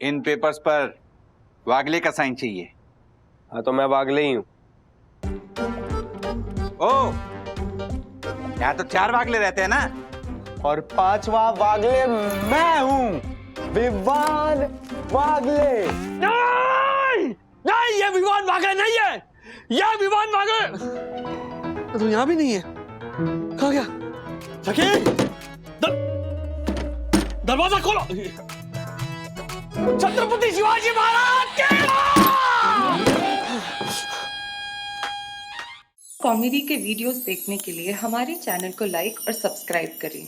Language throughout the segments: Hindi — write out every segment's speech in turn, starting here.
इन पेपर्स पर वागले का साइन चाहिए। हाँ तो मैं वागले ही हूँ। ओ, यहाँ तो 4 वागले रहते हैं ना। और 5वां वागले मैं हूँ, विवान वागले। नहीं नहीं, ये विवान वागले नहीं है, ये विवान वागले तो यहाँ भी नहीं है। कहाँ गया? सखी, दरवाजा खोलो। छत्रपति शिवाजी महाराज के। कॉमेडी के वीडियोस देखने के लिए हमारे चैनल को लाइक और सब्सक्राइब करें।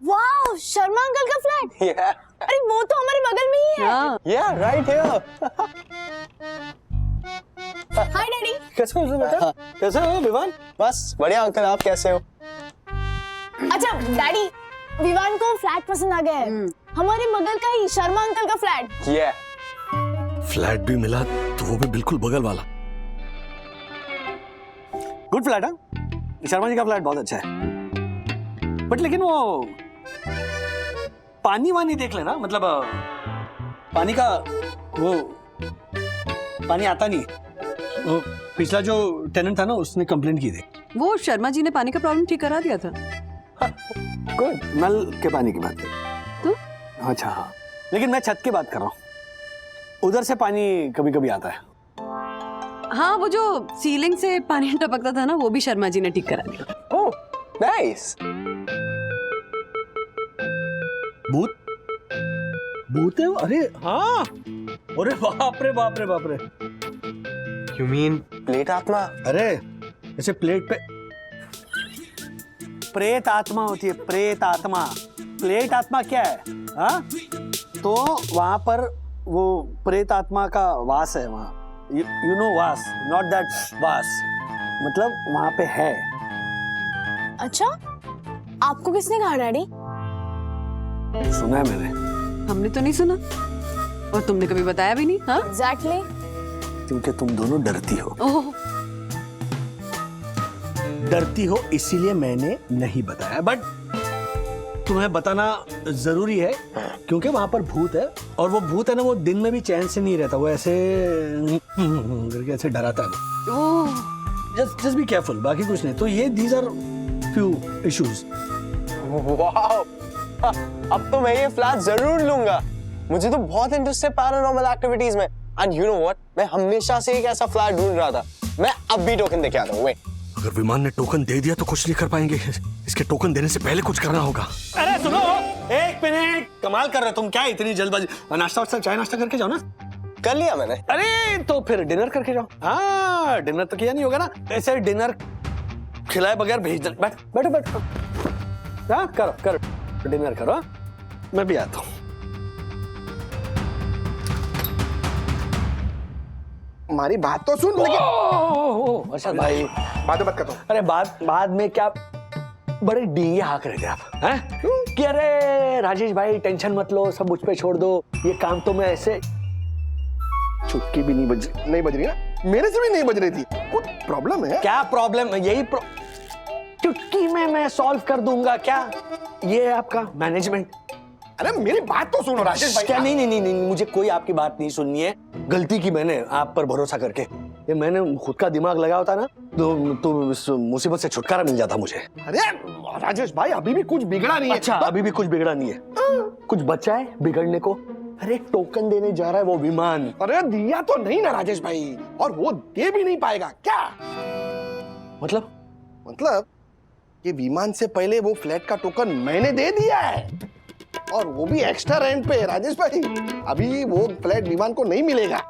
वाओ, शर्मा अंकल का फ्लैट। अरे वो तो हमारे बगल में ही है। Yeah, right here. Hi daddy. कैसे हो बेटा? कैसे हो विवान? बस बढ़िया अंकल, आप कैसे हो? अच्छा डैडी, विवान को फ्लैट पसंद आ गया है। हमारे बगल का ही शर्मा अंकल का फ्लैट। Yeah. फ्लैट भी मिला तो वो भी बिल्कुल बगल वाला। गुड फ्लैट है, शर्मा जी का फ्लैट बहुत अच्छा है। बट लेकिन वो पानी वानी देख लेना, मतलब पानी का वो पानी आता नहीं। वो पिछला जो टेनेंट था ना, उसने कंप्लेंट की थी। वो शर्मा जी ने पानी का प्रॉब्लम ठीक करा दिया था। गुड, नल के पानी की बात कर। तो अच्छा हाँ, लेकिन मैं छत की बात कर रहा हूँ। उधर से पानी कभी कभी आता है। हाँ, वो जो सीलिंग से पानी टपकता था ना, वो भी शर्मा जी ने ठीक करा दिया। Oh, nice. भूत है वो? अरे हाँ, अरे बाप रे बाप रे बाप रे। You mean प्लेट आत्मा? अरे ऐसे प्लेट पे प्रेत आत्मा होती है, प्रेत आत्मा। प्लेट आत्मा क्या है? हाँ, तो वहां पर वो प्रेत आत्मा का वास है वहां। यू नो वास, नॉट दैट वास, मतलब वहां पे है। अच्छा, आपको किसने कहा डैडी? सुना है मैंने। हमने तो नहीं सुना, और तुमने कभी बताया भी नहीं। हाँ एग्जैक्टली। क्योंकि तुम दोनों डरती हो। ओह, डरती हो इसीलिए मैंने नहीं बताया, बट तुम्हें बताना जरूरी है क्योंकि वहां पर भूत है। और वो भूत है ना, वो दिन में भी चैन से नहीं रहता, वो ऐसे करके ऐसे डराता है। ओह, जस्ट बी केयरफुल, बाकी कुछ नहीं। तो ये these are few issues. Wow, अब तो मैं ये फ्लैट जरूर लूंगा। मुझे तो बहुत इंटरेस्ट है पैरानॉर्मल एक्टिविटीज में। एंड यू नो व्हाट, मैं हमेशा से एक ऐसा फ्लैट ढूंढ रहा था। मैं अब भी टोकन देके आता हूँ। वेट, अगर विमान ने टोकन दे दिया तो कुछ नहीं कर पाएंगे। इसके टोकन देने से पहले कुछ करना होगा। अरे सुनो, एक मिनट, कमाल कर रहे हो तुम। क्या इतनी जल्दबाजी? नाश्ता वास्ता, चाय नाश्ता करके जाओ ना। कर लिया मैंने। अरे तो फिर डिनर करके जाओ। हाँ, डिनर तो किया नहीं होगा ना, ऐसे डिनर खिलाए बगैर भेज दे। बैठो बैठो, हाँ करो करो, डिनर करो। मैं भी आता हूँ। हमारी बात तो सुन। लेकिन अच्छा भाई, बात मत करो। अरे बाद में क्या बड़े डींगे हाँक रहे थे आप, हैं? कि अरे राजेश भाई टेंशन मत लो, सब मुझ पे छोड़ दो, ये काम तो मैं ऐसे। चुटकी भी नहीं बज रही ना, मेरे से भी नहीं बज रही थी। कुछ प्रॉब्लम है? क्या प्रॉब्लम है? यही चुटकी में मैं सॉल्व कर दूंगा। क्या ये है आपका मैनेजमेंट? अरे मेरी बात तो सुनो राजेश भाई। क्या? नहीं, मुझे कोई आपकी बात नहीं सुननी है। गलती की मैंने आप पर भरोसा करके। ये मैंने खुद का दिमाग लगा होता ना, तो इस मुसीबत से छुटकारा मिल जाता मुझे। अरे राजेश भाई, अभी भी कुछ बिगड़ा नहीं है। अच्छा, अभी भी कुछ बिगड़ा नहीं है? कुछ बचा है बिगड़ने को? अरे टोकन देने जा रहा है वो विमान। अरे दिया तो नहीं ना राजेश भाई, और वो दे भी नहीं पाएगा। क्या मतलब ये विमान से पहले वो फ्लैट का टोकन मैंने दे दिया है, और वो भी एक्स्ट्रा रेंट पे। राजेश भाई, अभी वो फ्लैट विमान को नहीं मिलेगा।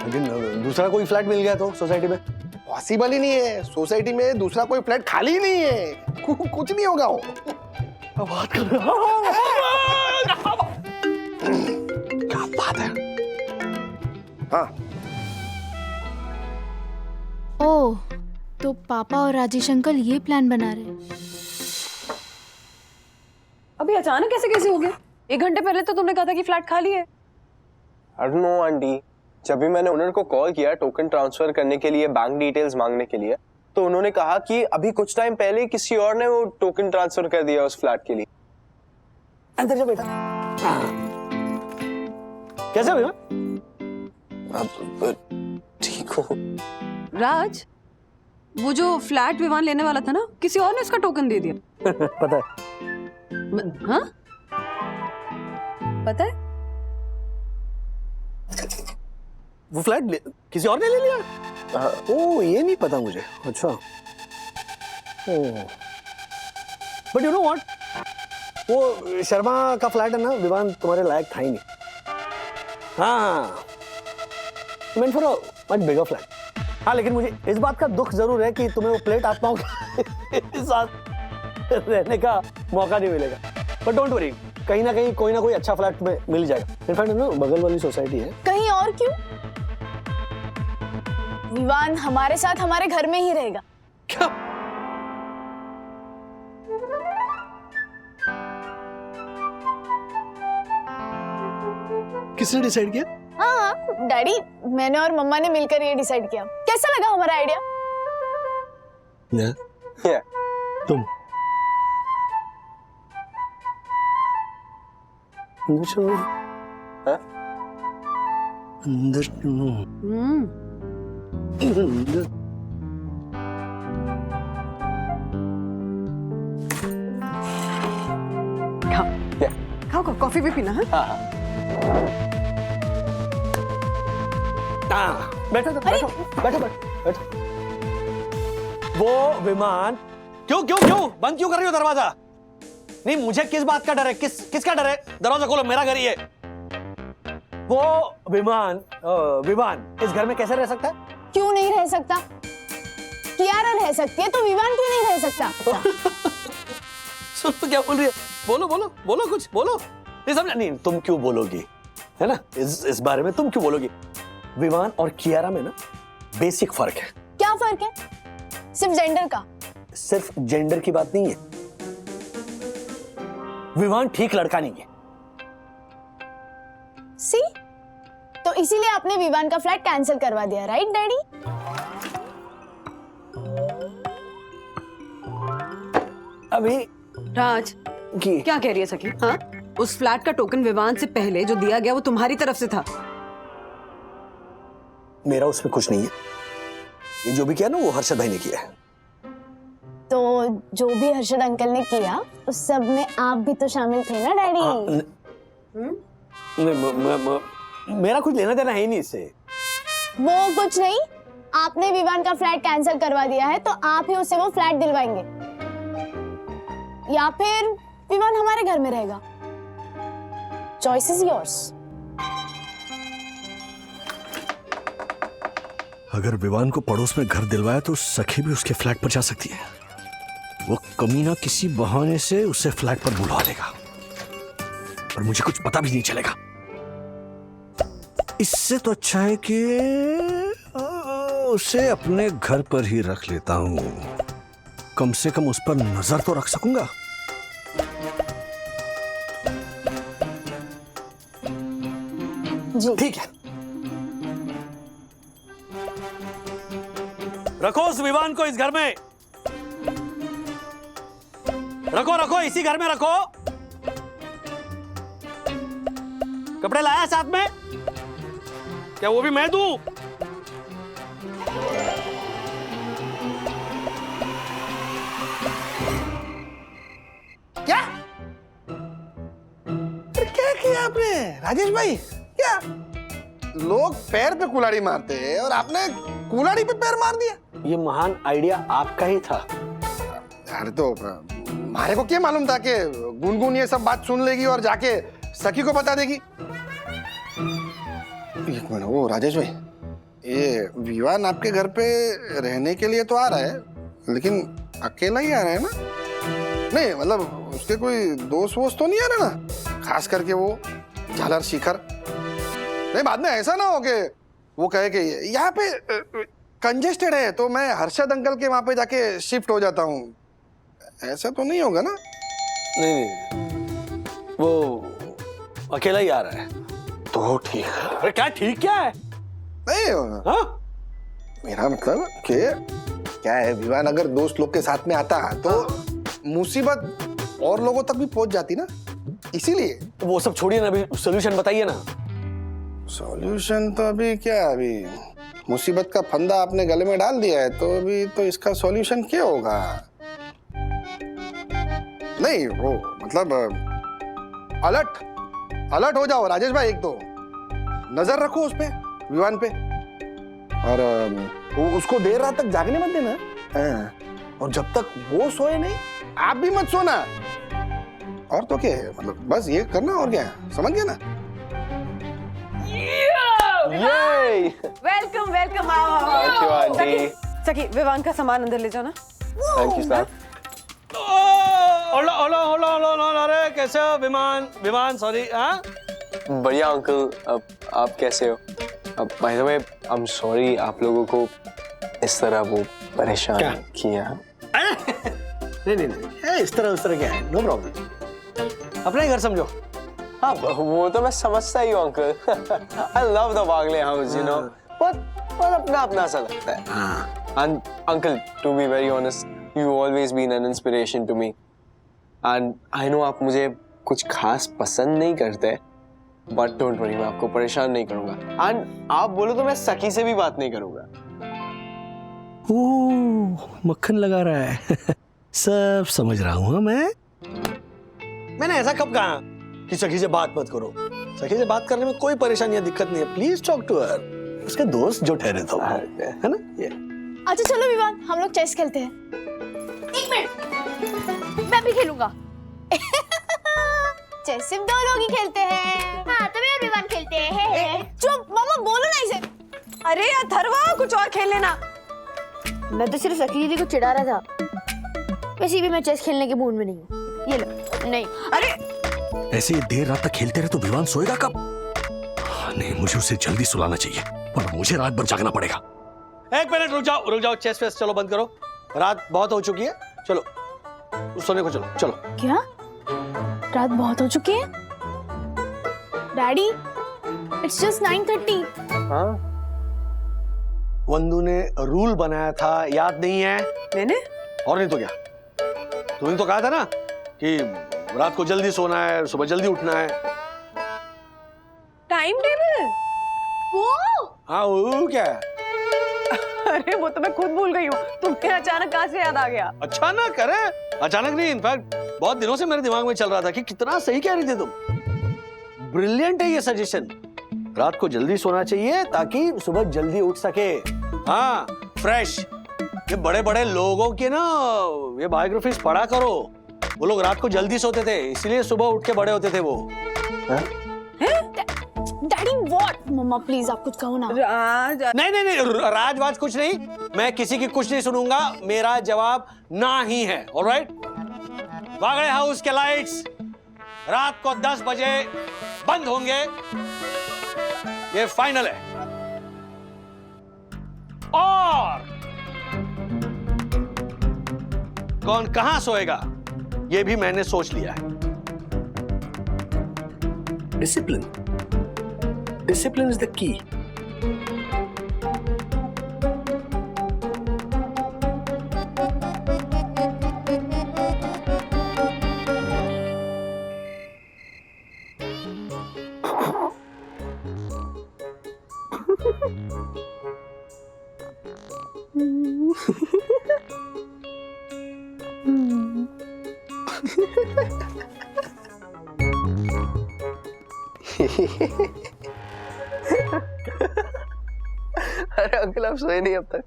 लेकिन दूसरा कोई फ्लैट मिल गया तो सोसाइटी में? पॉसिबल ही नहीं है, सोसाइटी में दूसरा कोई फ्लैट खाली नहीं है। कुछ नहीं होगा वो। बात कर रहा। क्या बात है? हाँ, ओह, तो पापा और राजेश अंकल ये प्लान बना रहे हैं। अभी अचानक कैसे हो गया? 1 घंटे पहले तो तुमने कहा था कि फ्लैट खाली है। I don't know आंटी, जब भी मैंने ओनर को कॉल किया टोकन ट्रांसफर करने के लिए, बैंक डिटेल्स मांगने के लिए, तो उन्होंने कहा कि अभी कुछ टाइम पहले किसी और ने वो टोकन ट्रांसफर कर दिया उस फ्लैट के लिए। अंदर जा बेटा। कैसे भैया? ठीक हो? राज, वो जो फ्लैट विवान लेने वाला था ना, किसी और ने उसका टोकन दे दिया। पता है। हाँ? पता है? वो फ्लैट किसी और ने ले लिया? ओ, ये नहीं पता मुझे। अच्छा। बट यू नो व्हाट, वो शर्मा का फ्लैट है ना, विवान तुम्हारे लायक था ही नहीं। हाँ, meant for a much bigger flat. हाँ, लेकिन मुझे इस बात का दुख जरूर है कि तुम्हें वो प्लेट आत्माओं के साथ रहने का मौका नहीं मिलेगा। बट डोंट वरी, कहीं ना कहीं कोई ना कोई अच्छा फ्लैट तुम्हें मिल जाएगा। इनफैक्ट ना बगल वाली सोसाइटी है। कहीं और क्यों? विवान हमारे साथ हमारे घर में ही रहेगा। क्या? किसने डिसाइड किया? हाँ डैडी, मैंने और मम्मा ने मिलकर ये डिसाइड किया। कैसा लगा हमारा आइडिया? तुम अंदर खाओ, कॉफी भी पीना है? बैठो बैठो बैठो बैठो। वो विमान क्यों बंद क्यों कर रही हो दरवाजा? नहीं, मुझे किस बात का डर है? किसका डर है? दरवाजा खोलो, मेरा घर ही है। वो विमान इस घर में कैसे रह सकता है? क्यों नहीं रह सकता? कियारा रह सकती है तो विवान क्यों नहीं रह सकता? सुन तो क्या बोल रही है? बोलो कुछ बोलो। नहीं समझ नहीं, तुम क्यों बोलोगी, है ना? इस बारे में तुम क्यों बोलोगी? विवान और कियारा में ना बेसिक फर्क है। क्या फर्क है? सिर्फ जेंडर का? सिर्फ जेंडर की बात नहीं है। विवान ठीक लड़का नहीं है। सी, तो इसीलिए आपने विवान का फ्लैट कैंसिल करवा दिया, राइट डैडी? अभी राज, क्या कह रही है सखी? हाँ, उस फ्लैट का टोकन विवान से पहले जो दिया गया वो तुम्हारी तरफ से था। मेरा उसमें कुछ नहीं है। ये जो भी किया ना वो हर्षद भाई ने किया है। तो जो भी हर्षद अंकल ने किया उस सब में आप भी तो शामिल थे ना डैडी? मेरा कुछ लेना देना है ही नहीं इससे। वो कुछ नहीं, आपने विवान का फ्लैट कैंसिल करवा दिया है तो आप ही उसे वो फ्लैट दिलवाएंगे या फिर विवान हमारे घर में रहेगा। Choice is yours. अगर विवान को पड़ोस में घर दिलवाया तो सखी भी उसके फ्लैट पर जा सकती है। वो कमीना किसी बहाने से उसे फ्लैट पर बुला लेगा और मुझे कुछ पता भी नहीं चलेगा। इससे तो अच्छा है कि उसे अपने घर पर ही रख लेता हूं। कम से कम उस पर नजर तो रख सकूंगा। जी ठीक है, रखो उस विवान को इस घर में। रखो इसी घर में रखो। कपड़े लाया साथ में? क्या वो भी मैं दूं? क्या किया आपने राजेश भाई? क्या लोग पैर पे कुल्हाड़ी मारते हैं और आपने कुल्हाड़ी पे पैर मार दिया? ये महान आइडिया आपका ही था। अरे तो हमारे को क्या मालूम था कि गुनगुन ये सब बात सुन लेगी और जाके सखी को बता देगी। एक मिनट, वो राजेश भाई, ये विवान आपके घर पे रहने के लिए तो आ रहा है, लेकिन अकेला ही आ रहा है ना? नहीं मतलब उसके कोई दोस्त वोस्त तो नहीं आ रहा ना, खास करके वो झालर शिखर? नहीं बाद में ऐसा ना हो कि वो कहे कि यहाँ पे कंजेस्टेड है तो मैं हर्षद अंकल के वहां पे जाके शिफ्ट हो जाता हूँ। ऐसा तो नहीं होगा ना? नहीं, वो अकेला ही आ रहा है तो ठीक है। अरे क्या ठीक क्या है? नहीं हाँ? मेरा मतलब कि क्या है, विवान अगर दोस्त लोग के साथ में आता तो मुसीबत और लोगों तक भी पहुंच जाती ना, इसीलिए। वो सब छोड़िए ना, अभी सोल्यूशन बताइए ना। सॉल्यूशन तो अभी क्या, अभी मुसीबत का फंदा आपने गले में डाल दिया है, तो अभी तो इसका सॉल्यूशन क्या होगा? नहीं वो मतलब अलर्ट हो जाओ राजेश भाई, एक तो नजर रखो उस पे, विवान पे, और उसको देर रात तक जागने मत देना। हाँ। और जब तक वो सोए नहीं आप भी मत सोना। और तो क्या है, मतलब बस ये करना, और क्या है, समझ गया ना? Welcome welcome. Thank you, aunty. सखी विवान का सामान अंदर ले जाओ ना। Thank you sir. अरे कैसे हो विमान सॉरी। हाँ बढ़िया अंकल, अब आप कैसे हो? अब bye the way I am sorry आप लोगों को इस तरह वो परेशान किया। नहीं इस तरह क्या है, नो प्रॉब्लम, अपना ही घर समझो। हाँ वो तो मैं समझता ही हूँ uncle. I love the Wagle house, you know, पर अपना अपना सा लगता है। And uncle to be very honest you always been an inspiration to me, and I know आप मुझे कुछ खास पसंद नहीं करते, बट डोंट वरी मैं आपको परेशान नहीं करूंगा। एंड आप बोलो तो मैं सखी से भी बात नहीं करूंगा। ओह मक्खन लगा रहा है। सब समझ रहा हूँ मैंने ऐसा कब कहा कि सखी से बात मत करो? सखी से बात करने में कोई परेशानी या दिक्कत नहीं है, प्लीज टॉक टू हर, उसके दोस्त जो ठहरे तो है ना ये। अच्छा चलो विवान, हम लोग चेस खेलते हैं। एक मिनट, मैं भी खेलूंगा। चेस सिर्फ 2 लोग ही खेलते हैं। हाँ तो मैं और विवान खेलते हैं। चुप मामा, बोलो ना इसे। अरे अथर्वा कुछ और खेल लेना। मैं तो सिर्फ सखी दीदी को चिढ़ा रहा था, वैसे भी मैं चेस खेलने के मूड में नहीं हूँ। ये लो। नहीं अरे ऐसे ही देर रात तक खेलते रहे तो विवान सोएगा कब? नहीं मुझे उसे जल्दी सुलाना चाहिए, वरना मुझे रात भर जागना पड़ेगा। एक मिनट रुक जाओ, चेस वेस चलो बंद करो, रात बहुत हो चुकी है, चलो सोने को चलो। चलो क्या रात बहुत हो चुकी है? Daddy it's just 9:30। हाँ वंदू ने रूल बनाया था, याद नहीं है? मैंने? और नहीं तो क्या, तूने तो कहा था ना कि रात को जल्दी सोना है, सुबह जल्दी उठना है। Time table? वो हाँ वो क्या है? अरे वो तो मैं खुद भूल गई हूँ, तुम्हें अचानक कहाँ से याद आ गया? अचानक? अरे अचानक नहीं, इनफैक्ट बहुत दिनों से मेरे दिमाग में चल रहा था कि कितना सही कह रही थी तुम। ब्रिलियंट है ये सजेशन, रात को जल्दी सोना चाहिए ताकि सुबह जल्दी उठ सके। हाँ फ्रेश। ये बड़े बड़े लोगों की ना ये बायोग्राफीज पढ़ा करो, वो लोग रात को जल्दी सोते थे इसीलिए सुबह उठ के बड़े होते थे वो। Daddy what? मम्मा प्लीज आप कुछ कहो ना। राज नहीं राजवाज कुछ नहीं, मैं किसी की कुछ नहीं सुनूंगा, मेरा जवाब ना ही है। ऑलराइट, बागड़े हाउस के लाइट्स रात को 10 बजे बंद होंगे, ये फाइनल है। और कौन कहां सोएगा ये भी मैंने सोच लिया है। Discipline is the key. अरे अंकल आप सोए नहीं अब तक?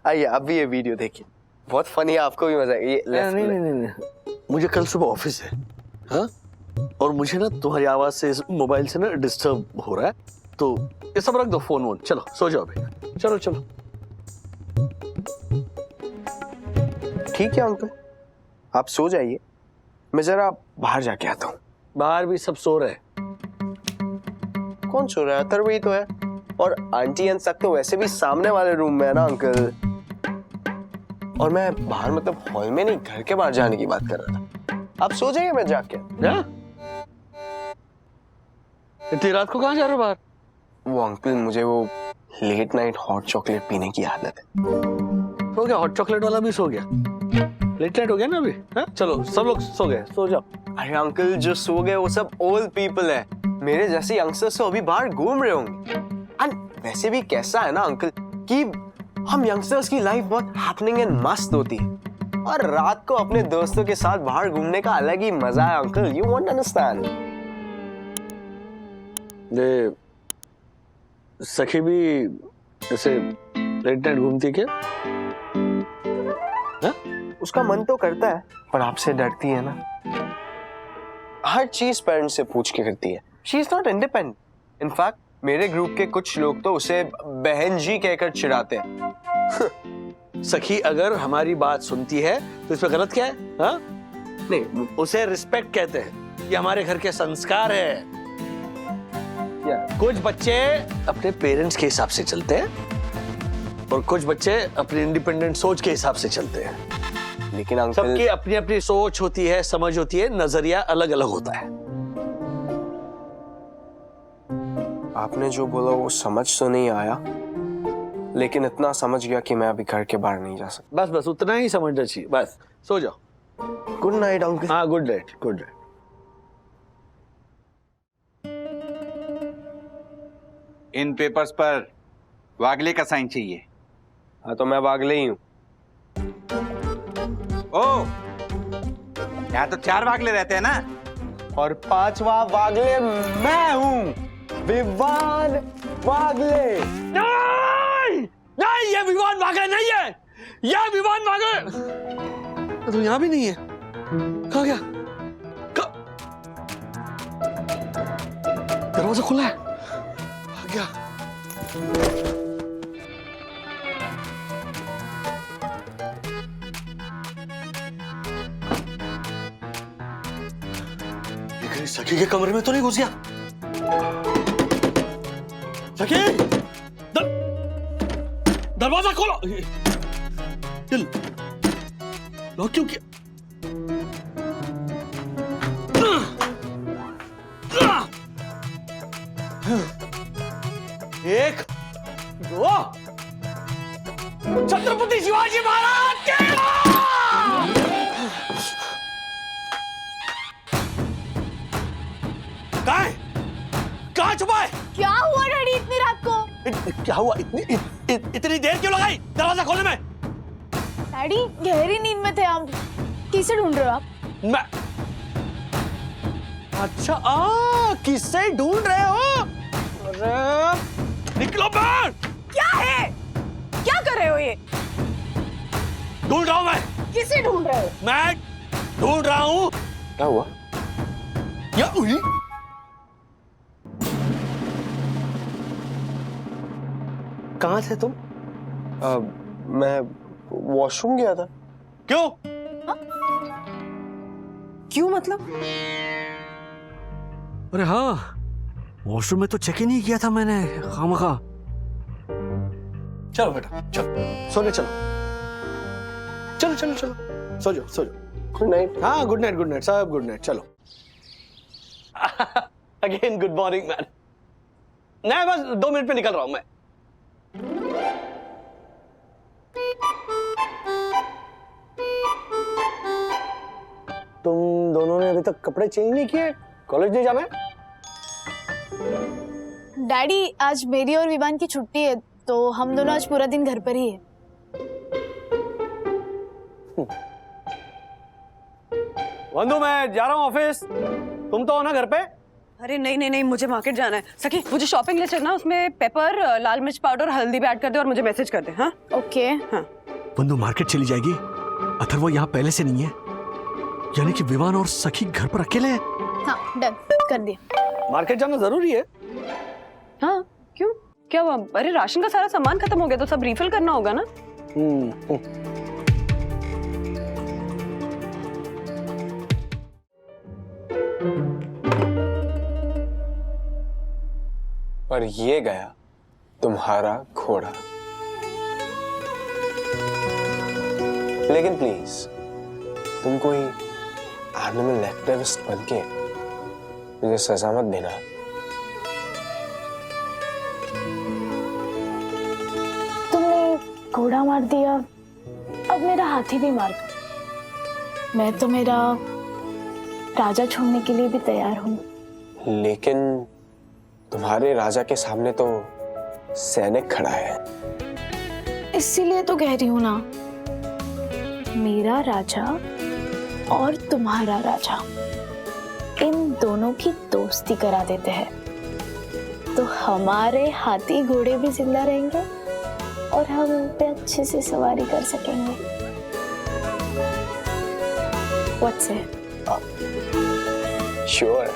आइए आप भी ये वीडियो देखिए, बहुत फनी है, आपको भी मजा आएगा। ये नहीं, मुझे कल सुबह ऑफिस है। हाँ और मुझे ना तुम्हारी आवाज से इस मोबाइल से ना डिस्टर्ब हो रहा है, तो ये सब रख दो, फोन वोन, चलो सो जाओ अभी। चलो ठीक है अंकल, आप सो जाइए, मैं जरा बाहर जाके आता हूँ। बाहर भी सब सो रहे हैं। कौन सो रहा है? अथर्व ही तो है, और आंटी अंश तक तो वैसे भी सामने वाले रूम में है ना अंकल। और मैं बाहर मतलब हॉल में नहीं, घर के बाहर जाने की बात कर रहा था। आप सो जाइए, मैं जाके। इतनी रात को कहाँ जा रहे हो बाहर? वो अंकल मुझे वो लेट नाइट हॉट चॉकलेट पीने की आदत है। सो गया? हॉट चॉकलेट वाला भी सो गया? लेट नाइट हो गया ना अभी। हाँ चलो सब लोग सो गए, सो जाओ। अरे अंकल जो सो गए वो सब ओल्ड पीपल है, मेरे जैसे यंगस्टर्स तो अभी बाहर घूम रहे होंगे। एंड वैसे भी कैसा है ना अंकल कि हम यंगस्टर्स की लाइफ बहुत हैपनिंग एंड मस्त होती है, और रात को अपने दोस्तों के साथ बाहर घूमने का अलग ही मजा है अंकल, यू वोंट अंडरस्टैंड। ये सखी भी ऐसे लेट नाइट घूमती है क्या? हाँ? उसका मन तो करता है पर आपसे डरती है ना, हर चीज पेरेंट्स से पूछ के करती है। She is not independent. In fact मेरे ग्रुप के कुछ लोग तो उसे बहन जी कहकर चिढ़ाते हैं। सखी अगर हमारी बात सुनती है तो इसमें गलत क्या है? हाँ? नहीं, उसे रिस्पेक्ट कहते हैं, ये हमारे घर के संस्कार है। कुछ बच्चे अपने पेरेंट्स के हिसाब से चलते हैं और कुछ बच्चे अपनी इंडिपेंडेंट सोच के हिसाब से चलते हैं। लेकिन अंकल सबकी अपनी अपनी सोच होती है, समझ होती है, नजरिया अलग अलग होता है। आपने जो बोला वो समझ तो नहीं आया, लेकिन इतना समझ गया कि मैं अभी घर के बाहर नहीं जा सकता। बस बस उतना ही समझना चाहिए, बस सो जाओ। Good night uncle. हाँ गुड नाइट, गुड नाइट। इन पेपर्स पर वागले का साइन चाहिए। हाँ तो मैं वागले ही हूँ। ओ, यहाँ तो 4 वागले रहते हैं ना। और 5वां वागले मैं हूँ, विवान वागले। नहीं नहीं, ये विवान वागले नहीं है, ये विवान वागले तो यहाँ भी नहीं है। कहाँ गया? दरवाजा खुला है, आ गया। लेकिन सखी के कमरे में तो नहीं घुस गया? सखी, दरवाजा खोलो। लॉक क्यों किया? एक, दो, छत्रपति शिवाजी महाराज के। कहाँ छुपा है? क्या हुआ डैडी इतनी रात को? क्या हुआ? इतनी देर क्यों लगाई दरवाजा खोलने में? डैडी गहरी नींद में थे हम। किसे ढूंढ रहे हो आप? मैं अच्छा किससे ढूंढ रहे हो? अरे निकलो बाहर। क्या है? क्या कर रहे हो ये? ढूंढ रहा हूं मैं। किसे ढूंढ रहे हो? मैं ढूंढ रहा हूं। क्या हुआ? या उई? कहां थे तुम? मैं वॉशरूम गया था। क्यों? क्यों मतलब? अरे हाँ, वॉशरूम में तो चेक ही नहीं किया था मैंने, खामखा। चलो बेटा चलो, सोने चलो। चलो चलो चलो, सो जाओ सो जाओ। Good night. हाँ गुड नाइट सब गुड नाइट। चलो अगेन गुड मॉर्निंग मैन। नहीं बस 2 मिनट में निकल रहा हूं मैं। तुम दोनों ने अभी तक कपड़े चेंज नहीं किए? कॉलेज नहीं जाना है? डैडी आज मेरी और विवान की छुट्टी है, तो हम दोनों आज पूरा दिन घर पर ही है। बंधु मैं जा रहा हूँ ऑफिस, तुम तो हो ना घर पे? अरे नहीं नहीं नहीं, मुझे मार्केट जाना है। सखी मुझे शॉपिंग लिस्ट है ना, उसमें पेपर, लाल मिर्च पाउडर, हल्दी भी ऐड कर दे और मुझे मैसेज कर दे। हाँ ओके। हाँ बंधु मार्केट चली जाएगी, अथर्व यहाँ पहले से नहीं है, यानी कि विवान और सखी घर पर अकेले हैं। हाँ डन कर दिया। मार्केट जाना जरूरी है। हाँ क्यों, क्या हुआ? अरे राशन का सारा सामान खत्म हो गया तो सब रिफिल करना होगा ना। और ये गया तुम्हारा घोड़ा। लेकिन प्लीज तुम कोई एनिमल एक्टिविस्ट बनके मुझे सजा मत देना। तुमने घोड़ा मार दिया, अब मेरा हाथी भी मार दो। मैं तो मेरा राजा छोड़ने के लिए भी तैयार हूँ। लेकिन तुम्हारे राजा के सामने तो सैनिक खड़ा है। इसीलिए तो कह रही हूँ ना, मेरा राजा और तुम्हारा राजा, इन दोनों की दोस्ती करा देते हैं तो हमारे हाथी घोड़े भी जिंदा रहेंगे और हम उन पे अच्छे से सवारी कर सकेंगे। What's it? Sure.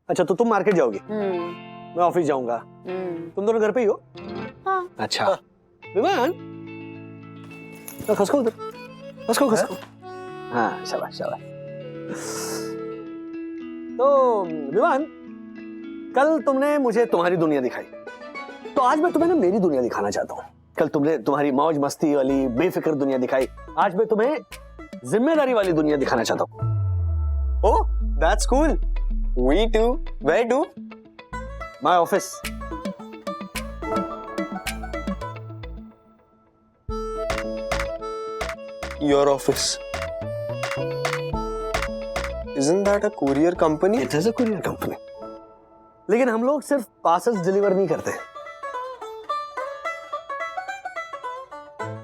अच्छा तो तुम मार्केट जाओगी, मैं ऑफिस जाऊंगा, तुम दोनों घर पे ही हो? हाँ। अच्छा विमान, तो खसको उधर, खसको खसको। हाँ शाबाश शाबाश। तो विमान, कल तुमने मुझे तुम्हारी दुनिया दिखाई, तो आज मैं तुम्हें ना मेरी दुनिया दिखाना चाहता हूँ। कल तुमने तुम्हारी मौज मस्ती वाली बेफिक्र दुनिया दिखाई, आज मैं तुम्हें जिम्मेदारी वाली दुनिया दिखाना चाहता हूँ। Oh, that's cool. We too. Where to? My office. Your office. Isn't that a courier company? It is a courier company. लेकिन हम लोग सिर्फ पार्सल्स डिलीवर नहीं करते,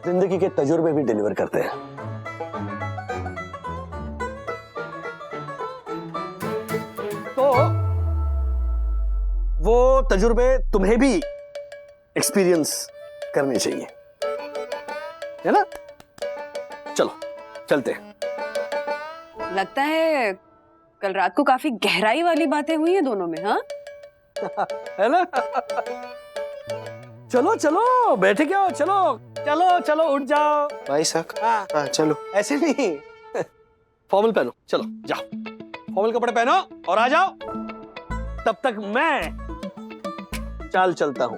जिंदगी के तजुर्बे भी डिलीवर करते हैं। तो वो तजुर्बे तुम्हें भी एक्सपीरियंस करने चाहिए, है ना? चलो चलते हैं। लगता है कल रात को काफी गहराई वाली बातें हुई हैं दोनों में, हाँ? है ना? चलो चलो बैठे क्या हो, चलो चलो चलो उठ जाओ। भाई साहब, हाँ चलो। ऐसे नहीं, फॉर्मल पहनो, चलो जाओ, फॉर्मल कपड़े पहनो और आ जाओ। तब तक मैं चाल चलता हूं,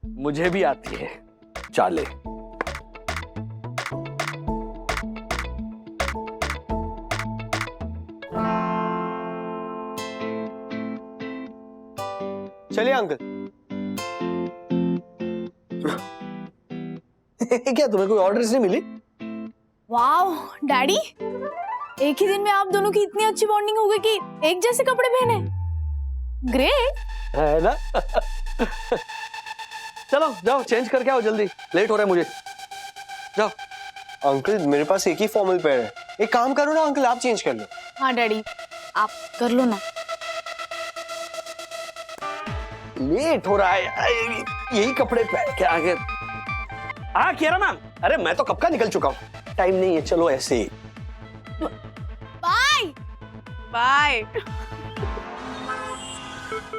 मुझे भी आती है चालें। चलिए अंकल। क्या तुम्हें कोई ऑर्डर्स नहीं मिली? वाओ डैडी, एक ही दिन में आप दोनों की इतनी अच्छी बॉन्डिंग हो गई कि एक जैसे कपड़े पहने। ग्रेट है ना? चलो जाओ चेंज करके आओ जल्दी, लेट हो रहा है मुझे, जाओ। अंकल मेरे पास एक ही फॉर्मल पेयर है, एक काम करो ना अंकल, आप चेंज कर लो। हाँ डैडी, आप कर लो ना। लेट हो रहा है, यही कपड़े पहन के आगे। हाँ कियारा मैम, अरे मैं तो कब का निकल चुका हूँ, टाइम नहीं है, चलो ऐसे ही। Bye bye.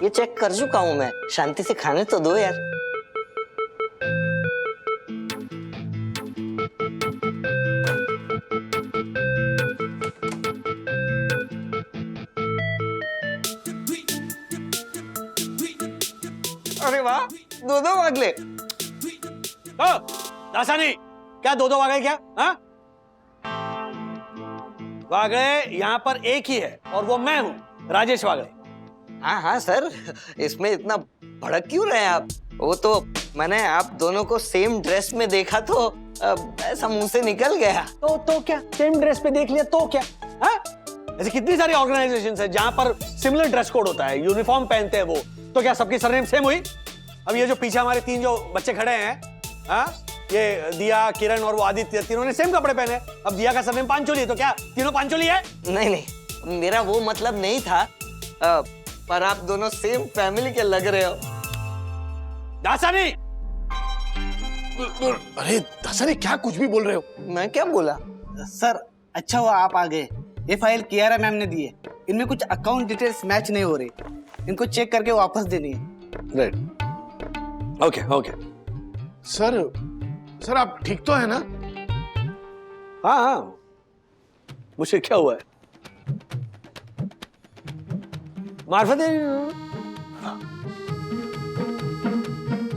ये चेक कर चुका हूँ मैं, शांति से खाने तो दो यार। अरे वाह, दो वागले। दासानी, क्या दो वागले क्या? हाँ? वागले यहाँ पर एक ही है और वो मैं हूँ, राजेश वागले। हाँ हाँ सर, इसमें इतना भड़क क्यों रहे आप? वो तो मैंने आप दोनों को सेम ड्रेस में देखा तो ऐसा मुंह से निकल गया। तो क्या, सेम ड्रेस पे देख लिया तो क्या? हाँ? ऐसी कितनी सारी ऑर्गेनाइजेशंस हैं जहाँ पर सिमिलर ड्रेस कोड होता है, यूनिफॉर्म पहनते हैं वो, तो क्या सबकी सरनेम सेम हुई? अब ये जो पीछे हमारे तीन जो बच्चे खड़े हैं, हाँ, ये दिया, किरण और वो आदित्य, तीनों ने सेम कपड़े पहने। अब दिया का सरनेम पांचोली है तो क्या तीनों पांचोली है? नहीं, मेरा वो मतलब नहीं था, पर आप दोनों सेम फैमिली के लग रहे हो। दासानी! अरे दासानी, क्या कुछ भी बोल रहे हो? मैं क्या बोला? सर अच्छा हुआ आप आ गए। ये फाइल कियारा मैम ने दी है, इनमें कुछ अकाउंट डिटेल्स मैच नहीं हो रही, इनको चेक करके वापस देनी है। Right, okay okay. सर आप ठीक तो है ना? हाँ हाँ, मुझे क्या हुआ है? मार्फत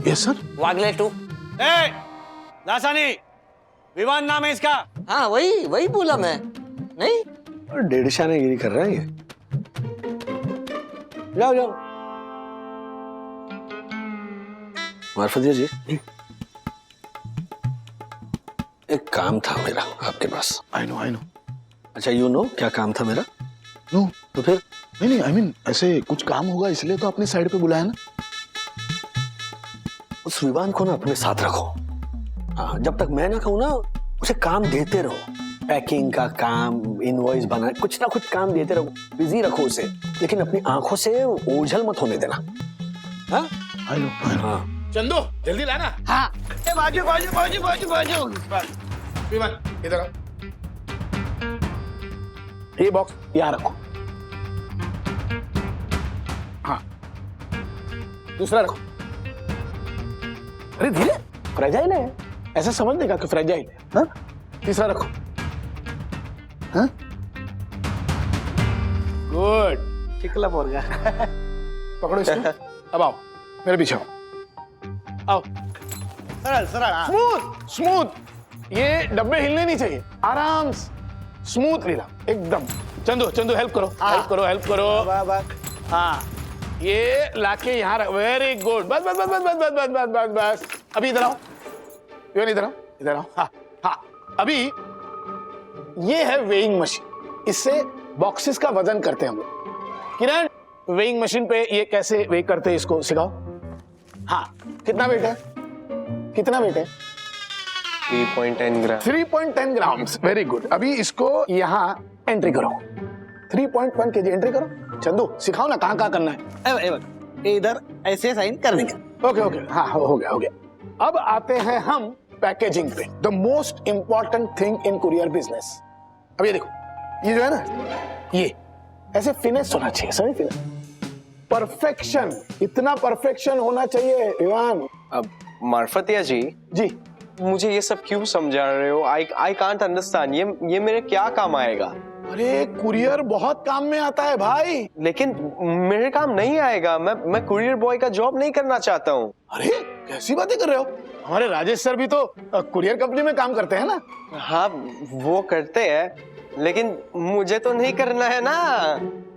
yes sir. Wagle too. Dasani, Vivaan नाम है इसका। हाँ वही बोला मैं। नहीं, डेढ़शाने गिरी कर रहा है ये। जाओ मार्फतिया जी, एक काम था मेरा आपके पास। I know. अच्छा यू नो क्या काम था मेरा? नो, तो फिर नहीं आई मीन ऐसे कुछ काम होगा इसलिए तो अपनी साइड पे बुलाया ना। उस विवान को ना अपने साथ रखो। हाँ, जब तक मैं ना कहूँ ना उसे काम देते रहो। पैकिंग का काम, इनवॉइस बना, कुछ ना कुछ काम देते रहो, बिजी रखो उसे, लेकिन अपनी आंखों से ओझल मत होने देना। हाँ? I know. हाँ। चंदू जल्दी लाना। हाँ बाजू विमान इधर आओ। ये बॉक्स यहाँ रखो। हाँ दूसरा रखो। अरे धीरे, फ्रेजाइल है, ऐसा समझ देगा कि फ्रेजाइल है। हाँ तीसरा रखो। हाँ गुड, चिकला पोर गया। पकड़ो इसको। अब आओ मेरे पीछे आओ। सरल सरल। स्मूथ स्मूथ, ये डब्बे हिलने नहीं चाहिए, आराम से स्मूथ लीला एकदम। चंदू हेल्प करो, हेल्प करो। हाँ ये लाके यहाँ रख। वेरी गुड, बस बस बस बस बस बस बस बस बस। अभी इधर आओ, इधर आओ। हाँ अभी ये है वेइंग मशीन, इससे बॉक्सेस का वजन करते हैं हम लोग। किरण वेइंग मशीन पे ये कैसे वेट करते हैं इसको सिखाओ। हाँ कितना वेट है? 3.10 ग्राम। 3.10 ग्राम्स। Very good. अभी इसको यहाँ एंट्री करो। 3.1 kg एंट्री करो। चंदू सिखाओ ना कहाँ करना है। इधर ऐसे साइन कर देंगे। ओके हाँ हो गया। अब आते हैं हम पैकेजिंग पे, the most important thing in courier business. अब ये देखो, ये जो है ना, ये ऐसे फिनिश होना चाहिए, समझ? फिनिश, परफेक्शन, इतना परफेक्शन होना चाहिए विवान। अब मार्फतिया जी मुझे ये सब क्यों समझा रहे हो? I can't understand. ये मेरे क्या काम आएगा? अरे कुरियर बहुत काम में आता है भाई। लेकिन मेरे काम नहीं आएगा। मैं कुरियर बॉय का जॉब नहीं करना चाहता हूँ। अरे कैसी बातें कर रहे हो? हमारे राजेश सर भी तो कुरियर कंपनी में काम करते हैं ना। हाँ वो करते हैं, लेकिन मुझे तो नहीं करना है ना।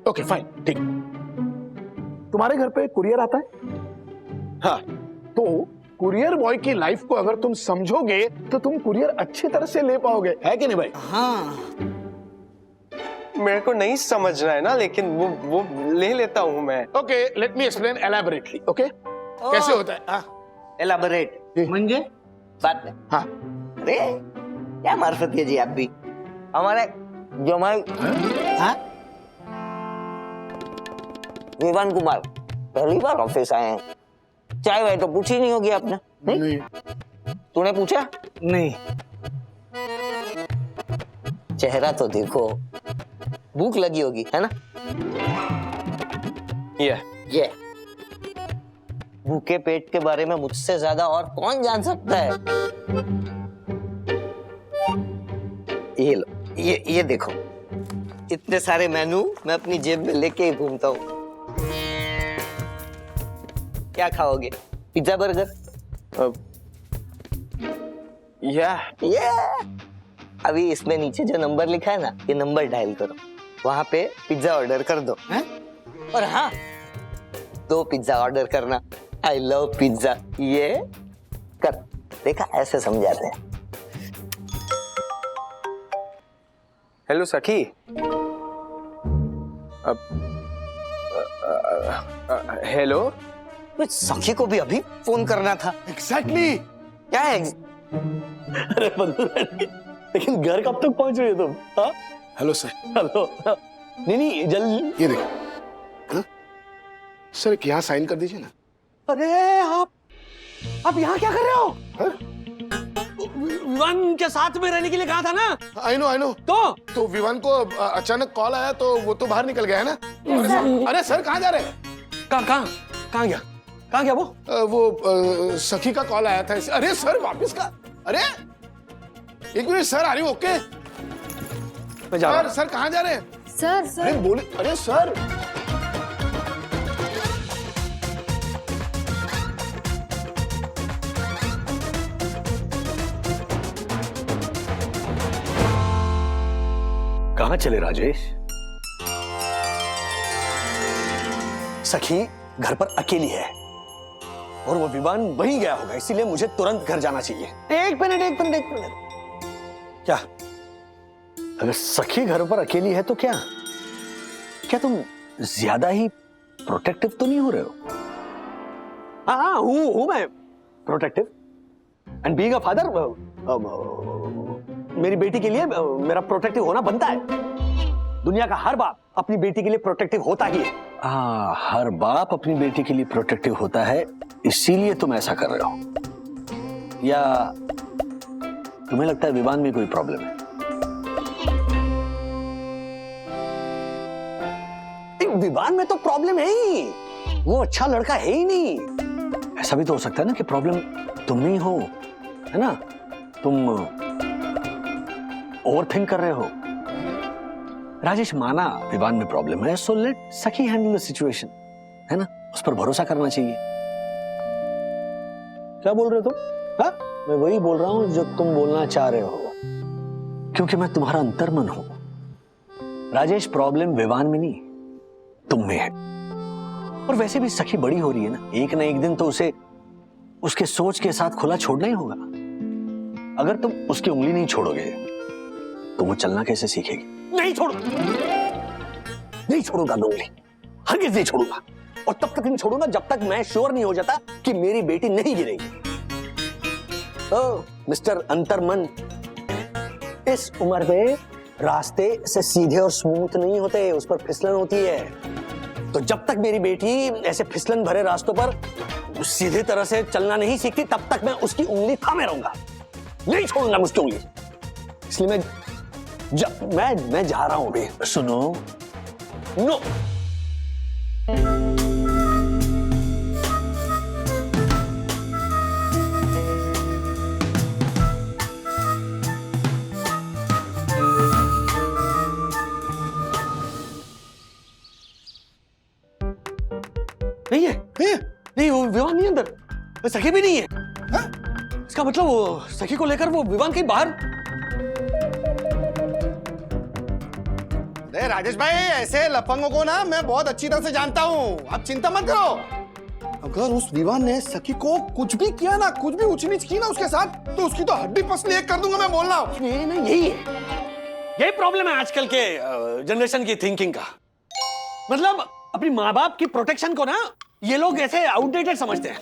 ओके फाइन, ठीक। तुम्हारे घर पे कुरियर आता है? हाँ, तो कुरियर बॉय की लाइफ को अगर तुम समझोगे तो तुम कुरियर अच्छी तरह से ले पाओगे, है कि नहीं भाई? हाँ मेरे को नहीं समझना है ना, लेकिन वो ले लेता हूँ मैं। Okay let me explain elaborately. Okay कैसे होता है? हाँ एलाबोरेट मंजे बात में। हाँ अरे क्या मार्फत है जी आप भी। हमारे जो हमारे विवान कुमार पहली बार ऑफिस आए हैं, चाय वाय तो पूछी नहीं होगी आपने? नहीं। तूने पूछा? नहीं। चेहरा तो देखो, भूख लगी होगी है ना? ये भूखे पेट के बारे में मुझसे ज्यादा और कौन जान सकता है? ये लो, ये देखो, इतने सारे मेनू मैं अपनी जेब में लेके ही घूमता हूँ। क्या खाओगे? Pizza burger? ये अभी इसमें नीचे जो नंबर लिखा है ना, ये नंबर डायल करो, वहां पे पिज्जा ऑर्डर कर दो। और हाँ, 2 पिज्जा ऑर्डर करना। I love pizza. ये कर, देखा ऐसे समझाते हैं। हेलो सखी। हेलो। सखी को भी अभी फोन करना था। एग्जैक्टली। क्या है? अरे लेकिन घर कब तक पहुंच रहे हो तुम? हाँ हेलो सर। हेलो। नहीं जल्दी। ये देखो सर, एक यहाँ साइन कर दीजिए ना। अरे आप यहाँ क्या कर रहे हो? विवान के साथ में रहने के लिए कहा था ना। I know. तो विवान को अचानक कॉल आया तो वो तो बाहर निकल गया है ना। अरे सर कहाँ जा रहे हैं? कहाँ गया वो? वो सखी का कॉल आया था। अरे सर वापस का। अरे एक मिनट सर, आ रही हो? ओके मैं जा रहा हूं। सर कहाँ जा रहे हैं? सर अरे बोले। अरे सर कहाँ चले राजेश? सखी घर पर अकेली है और वो विवान वहीं गया होगा, इसीलिए मुझे तुरंत घर जाना चाहिए। एक मिनट। क्या? अगर सखी घर पर अकेली है तो क्या तुम ज्यादा ही प्रोटेक्टिव तो नहीं हो रहे हो? हाँ, हूं मैं protective. And being a father, मेरी बेटी के लिए मेरा प्रोटेक्टिव होना बनता है। दुनिया का हर बाप अपनी बेटी के लिए प्रोटेक्टिव होता ही है। हर बाप अपनी बेटी के लिए प्रोटेक्टिव होता है, इसीलिए तुम ऐसा कर रहे हो। या तुम्हें लगता है विवान में कोई प्रॉब्लम है? विवान में तो प्रॉब्लम है ही, वो अच्छा लड़का है ही नहीं। ऐसा भी तो हो सकता है ना कि प्रॉब्लम तुम नहीं हो, है ना? तुम ओवरथिंक कर रहे हो। राजेश माना विवान में प्रॉब्लम है, सो लेट सखी हैंडल द सिचुएशन, है ना? उस पर भरोसा करना चाहिए। क्या बोल रहे हो तुम? हाँ, मैं वही बोल रहा हूं जो तुम बोलना चाह रहे हो, क्योंकि मैं तुम्हारा अंतर्मन हूं। राजेश, प्रॉब्लम विवान में नहीं, तुम में है। और वैसे भी सखी बड़ी हो रही है ना एक दिन तो उसे उसके सोच के साथ खुला छोड़ना ही होगा। अगर तुम उसकी उंगली नहीं छोड़ोगे तो वो चलना कैसे सीखेगी? नहीं छोड़ूंगा मैं उंगली, हरगिज़ नहीं छोड़ूंगा। और तब तक नहीं छोड़ूंगा जब तक मैं श्योर नहीं हो जाता कि मेरी बेटी नहीं गिरेगी। मिस्टर अंतर्मन, इस उम्र में रास्ते से सीधे और स्मूथ नहीं होते, उस पर फिसलन होती है। तो जब तक मेरी बेटी ऐसे फिसलन भरे रास्तों पर सीधे तरह से चलना नहीं सीखती, तब तक मैं उसकी उंगली थामे रहूंगा, नहीं छोड़ूंगा उसकी उंगली। इसलिए मैं जा रहा हूं अभी। सुनो, नो। नहीं है, नहीं, वो विवान नहीं अंदर, सखी भी नहीं है। इसका मतलब वो सखी को लेकर वो विवान कहीं बाहर। अरे राजेश भाई, ऐसे लफंगों को ना मैं बहुत अच्छी तरह से जानता हूँ, आप चिंता मत करो। अगर उस विवान ने सखी को कुछ भी किया ना, कुछ भी ऊंच नीच की ना उसके साथ, तो उसकी तो हड्डी पसली एक कर दूंगा, मैं बोल रहा हूँ। यही प्रॉब्लम है आजकल के जनरेशन की थिंकिंग का। मतलब अपनी माँ बाप की प्रोटेक्शन को ना ये लोग ऐसे आउटडेटेड समझते हैं।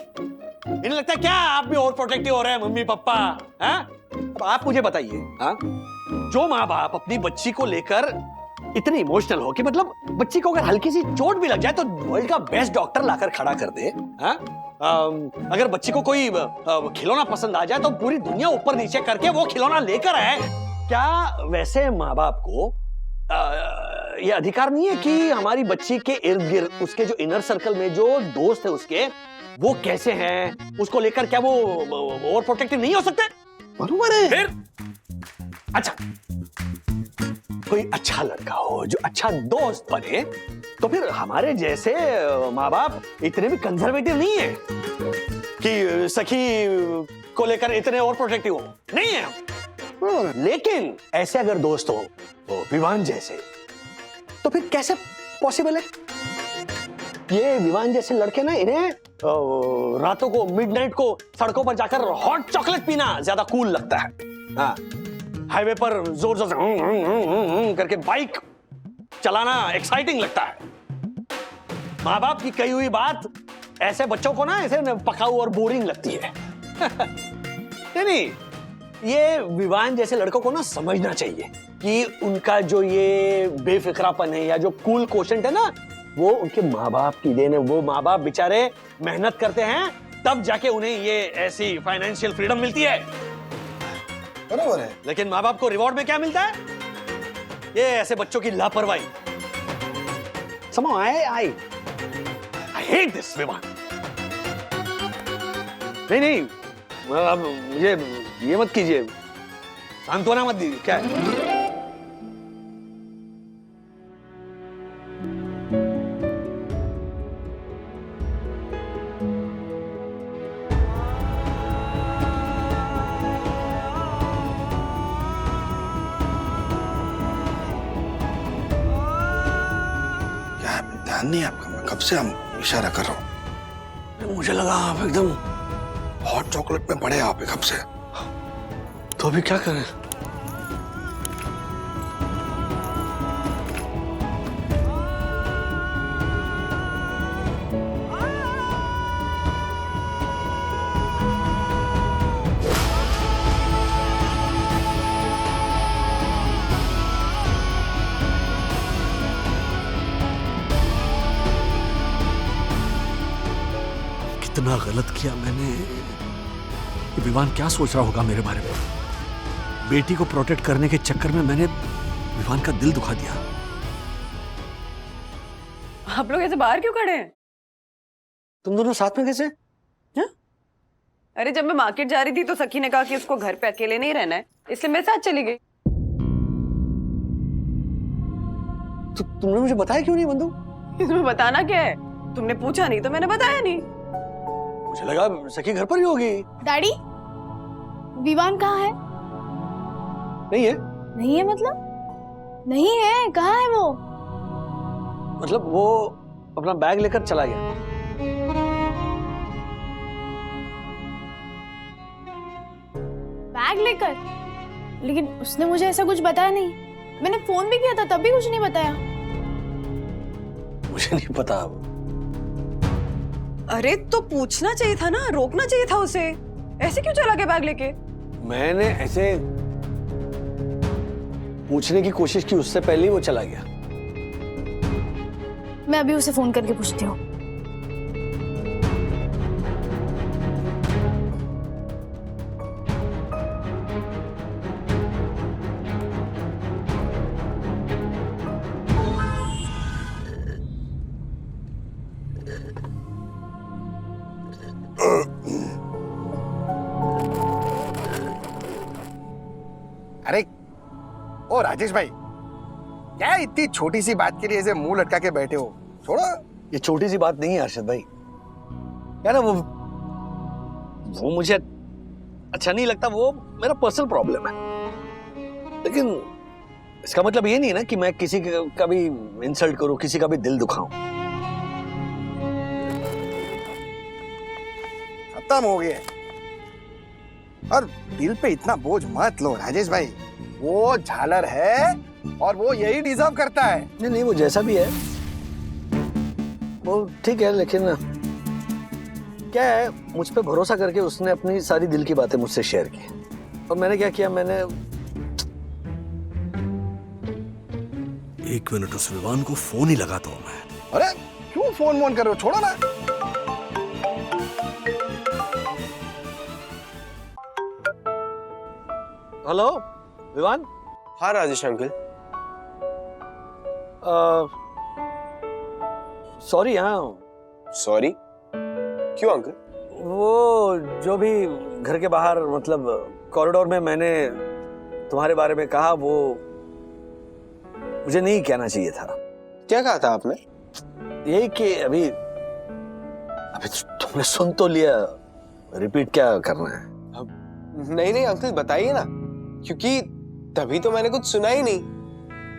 इन्हें लगता है क्या आप भी और प्रोटेक्टिव हो रहे हैं मम्मी पापा। अब आप मुझे बताइए, जो माँ बाप अपनी बच्ची को लेकर इतने इमोशनल हो कि मतलब बच्ची को अगर हल्की सी चोट भी लग जाए तो वर्ल्ड का बेस्ट डॉक्टर लाकर खड़ा कर दे, अगर बच्ची को कोई खिलौना पसंद आ जाए तो पूरी दुनिया ऊपर नीचे करके वो खिलौना लेकर आए, क्या वैसे माँ बाप को ये अधिकार नहीं है कि हमारी बच्ची के इर्द गिर्द उसके जो इनर सर्कल में जो दोस्त है उसके, वो कैसे हैं, उसको लेकर क्या वो ओवर प्रोटेक्टिव नहीं हो सकते? बराबर है। फिर अच्छा, कोई अच्छा लड़का हो जो अच्छा दोस्त बने, तो फिर हमारे जैसे माँ बाप इतने भी कंजर्वेटिव नहीं है कि सखी को लेकर इतने ओवर प्रोटेक्टिव हो, नहीं है। लेकिन ऐसे अगर दोस्त हो विवान जैसे, तो फिर कैसे पॉसिबल है? ये विवान जैसे लड़के ना, इन्हें रातों को मिडनाइट को सड़कों पर जाकर हॉट चॉकलेट पीना ज्यादा कूल लगता है। हाईवे पर जोर जोर से करके बाइक चलाना एक्साइटिंग लगता है। माँ बाप की कही हुई बात ऐसे बच्चों को ना ऐसे पकाऊ और बोरिंग लगती है। नहीं, ये विवान जैसे लड़कों को ना समझना चाहिए कि उनका जो ये बेफिक्रापन है या जो कूल कोशेंट है ना, वो उनके माँ बाप की देन है। वो माँ बाप बेचारे मेहनत करते हैं, तब जाके उन्हें ये ऐसी फाइनेंशियल फ्रीडम मिलती है। बराबर है। लेकिन माँ बाप को रिवॉर्ड में क्या मिलता है? ये ऐसे बच्चों की लापरवाही। Somehow I hate this Vivaan. नहीं, अब मुझे ये मत कीजिए, सांत्वना मत दीजिए। क्या है? ध्यान नहीं आपका, मैं कब से हम इशारा कर रहा हूँ। मुझे लगा आप एकदम हॉट चॉकलेट में पड़े आप कब से। तो अभी क्या करें? कितना गलत किया मैंने। ये विवान क्या सोच रहा होगा मेरे बारे में? बेटी को प्रोटेक्ट करने के चक्कर में मैंने विवान का दिल दुखा दिया। आप लोग ऐसे बाहर क्यों खड़े हैं? तुम दोनों साथ में कैसे? हा? अरे जब मैं मार्केट जा रही थी तो सखी ने कहा कि उसको घर पे अकेले नहीं रहना है, इसलिए मैं साथ चली गई। तो तुमने मुझे बताया क्यों नहीं बंधु? इसमें बताना क्या है? तुमने पूछा नहीं तो मैंने बताया नहीं। मुझे लगा सखी घर पर ही होगी। डैडी, विवान कहाँ है? नहीं है। नहीं है मतलब? नहीं है, कहाँ है वो? मतलब वो अपना बैग लेकर चला गया। बैग लेकर? लेकिन उसने मुझे ऐसा कुछ बताया नहीं। मैंने फोन भी किया था तब भी कुछ नहीं बताया। मुझे नहीं पता। अरे तो पूछना चाहिए था ना, रोकना चाहिए था उसे। ऐसे क्यों चला गया बैग लेके? मैंने ऐसे पूछने की कोशिश की, उससे पहले ही वो चला गया। मैं अभी उसे फोन करके पूछती हूँ। अरे ओ राजेश भाई, क्या इतनी छोटी सी बात के लिए ऐसे मुंह लटका के बैठे हो? छोड़ो। ये छोटी सी बात नहीं है अर्शद भाई। क्या ना, वो मुझे अच्छा नहीं लगता, वो मेरा पर्सनल प्रॉब्लम है। लेकिन इसका मतलब ये नहीं है ना कि मैं किसी का भी इंसल्ट करूं, किसी का भी दिल दुखाऊं। खत्म हो गया। और दिल पे इतना बोझ मत लो राजेश भाई। वो झालर है और वो यही डिजर्व करता है। नहीं नहीं, वो जैसा भी है वो ठीक है, लेकिन क्या है, मुझ पे भरोसा करके उसने अपनी सारी दिल की बातें मुझसे शेयर की। और मैंने क्या किया, मैंने 1 मिनट उस विवान को फोन ही लगाता हूं मैं। अरे क्यों फोन कर रहे हो? छोड़ो ना। हेलो विवान। हाँ राजेश अंकल। सॉरी। हाँ सॉरी क्यों अंकल? वो जो भी घर के बाहर, मतलब कॉरिडोर में मैंने तुम्हारे बारे में कहा, वो मुझे नहीं कहना चाहिए था। क्या कहा था आपने? यही कि अभी तुमने सुन तो लिया, रिपीट क्या करना है? नहीं नहीं अंकल, बताइए ना, क्योंकि तभी तो मैंने कुछ सुना ही नहीं।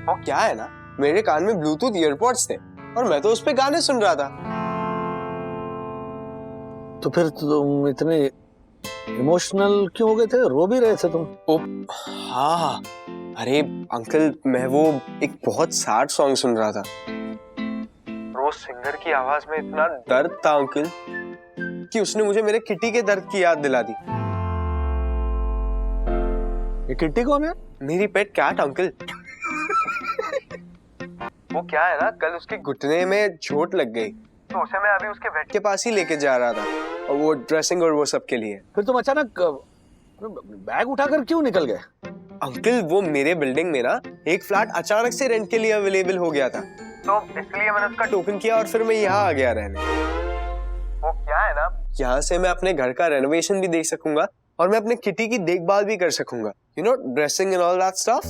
और क्या है ना, मेरे कान में ब्लूटूथ ईयरपॉड्स थे और मैं तो उस पे गाने सुन रहा था। तो फिर तुम इतने इमोशनल क्यों हो गए थे? रो भी रहे थे तुम। हाँ, अरे अंकल, मैं वो एक बहुत सैड सॉन्ग सुन रहा था। रोज सिंगर की आवाज में इतना दर्द था अंकल कि उसने मुझे मेरे किटी के दर्द की याद दिला दी। ये किट्टी कौन है? मेरी पेट कैट अंकल। वो क्या है ना, कल उसके घुटने में चोट लग गई तो उसे मैं अभी उसके वेट के पास ही लेके जा रहा था, और वो ड्रेसिंग और वो सब के लिए। फिर तुम अचानक बैग उठाकर क्यों निकल गए? अंकल वो मेरे बिल्डिंग में ना एक फ्लैट अचानक से रेंट के लिए अवेलेबल हो गया था, तो इसलिए मैंने उसका टोकन किया और फिर मैं यहाँ आ गया रहने। वो क्या है ना, यहाँ से मैं अपने घर का रेनोवेशन भी देख सकूंगा और मैं अपने किटी की देखभाल भी कर सकूंगा, you know, dressing and all that stuff.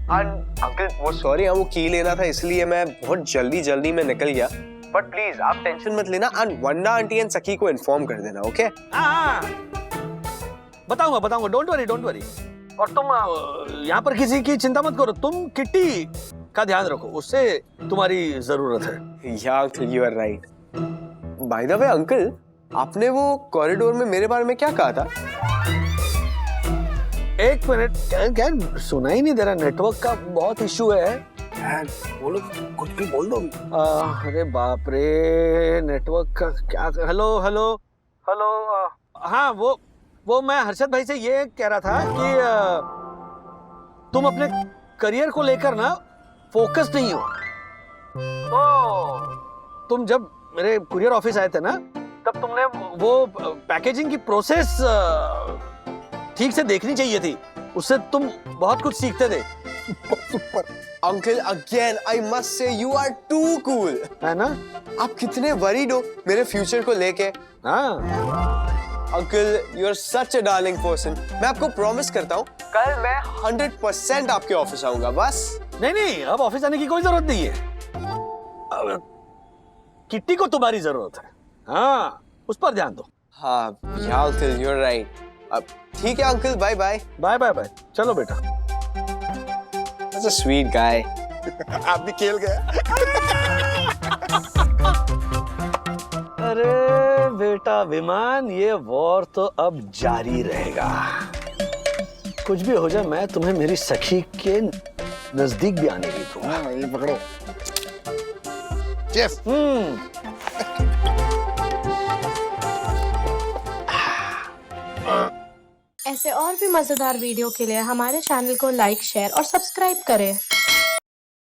Uncle वो सॉरी, वो की लेना था इसलिए मैं बहुत जल्दी में निकल गया, बट प्लीज आप टेंशन मत लेना एंड वंडा आंटी एंड सखी को इन्फॉर्म कर देना, ओके? बताऊंगा, डोंट वरी। और तुम यहाँ पर किसी की चिंता मत करो, तुम किट्टी का ध्यान रखो, उससे तुम्हारी जरूरत है। या uncle you are right. By the way uncle, आपने वो कॉरिडोर में मेरे बारे में क्या कहा था? 1 मिनट, क्या सुना ही नहीं दे रहा, नेटवर्क का बहुत इशू है। बोलो, कुछ भी बोल दो। अरे बाप रे, नेटवर्क का क्या? हेलो। हाँ, वो मैं हर्षद भाई से ये कह रहा था कि तुम अपने करियर को लेकर ना फोकस नहीं हो। तुम जब मेरे कुरियर ऑफिस आए थे ना, तब तुमने वो पैकेजिंग की प्रोसेस ठीक से देखनी चाहिए थी, उससे तुम बहुत कुछ सीखते थे। Super uncle, again I must say you are too cool, है ना? आप कितने वरीड हो मेरे फ्यूचर को लेके। हाँ uncle you are such a darling person. मैं आपको प्रॉमिस करता हूँ कल मैं 100% आपके ऑफिस आऊंगा। बस नहीं, अब ऑफिस आने की कोई जरूरत नहीं है। अब किट्टी को तुम्हारी जरूरत है, हाँ उस पर ध्यान दो। हाँ अंकल यू आर राइट। अब ठीक है uncle, bye bye. Bye bye bye, चलो बेटा। That's a sweet guy. आप भी खेल गए। अरे बेटा विमान, ये वॉर तो अब जारी रहेगा। कुछ भी हो जाए मैं तुम्हें मेरी सखी के नजदीक भी आने नहीं दूंगा। हाँ, ये पकड़ो। Cheers. ऐसे और भी मजेदार वीडियो के लिए हमारे चैनल को लाइक, शेयर और सब्सक्राइब करें।